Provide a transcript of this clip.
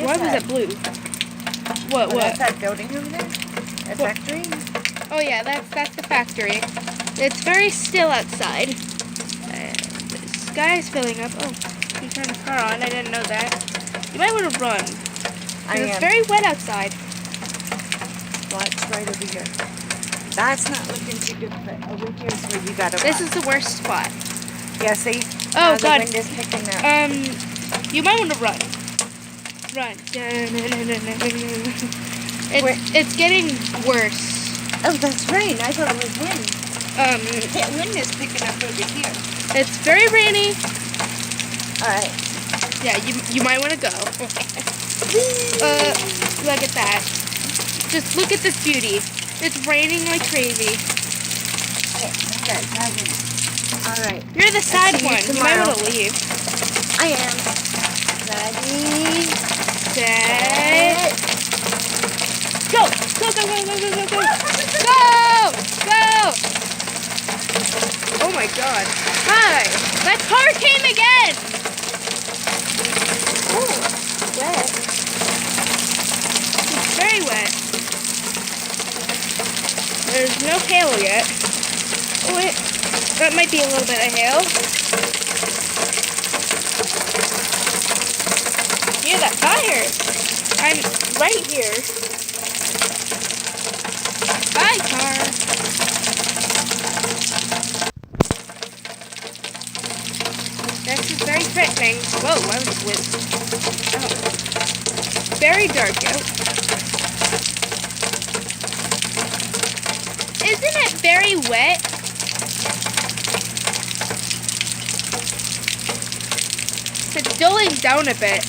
Why was it blue? What? That's that building over there? That factory? Oh yeah, that's the factory. It's very still outside. The sky is filling up. Oh, you turned the car on. I didn't know that. You might want to run. It's very wet outside. Watch right over here. That's not looking too good, but over here is where you gotta run. This is the worst spot. Yeah, see? Oh, now God. The wind is picking up. You might want to run. Run. It's getting worse. Oh, that's rain. I thought it was wind. The wind is picking up over here. It's very rainy. Alright. Yeah, you might want to go. Look at that. Just look at this beauty. It's raining like crazy. Okay, alright. You're the sad one. You might want to leave. I am. Ready, set, go! Go, go, go, go, go, go, go! Go! Go! Oh my god. Hi! That car came again! Oh, wet. It's very wet. There's no hail yet. Oh wait, that might be a little bit of hail. Hear that fire? I'm right here. Bye, car. This is very threatening. Whoa, I was whizzed. Oh. Very dark out. Isn't it very wet? It's dulling down a bit.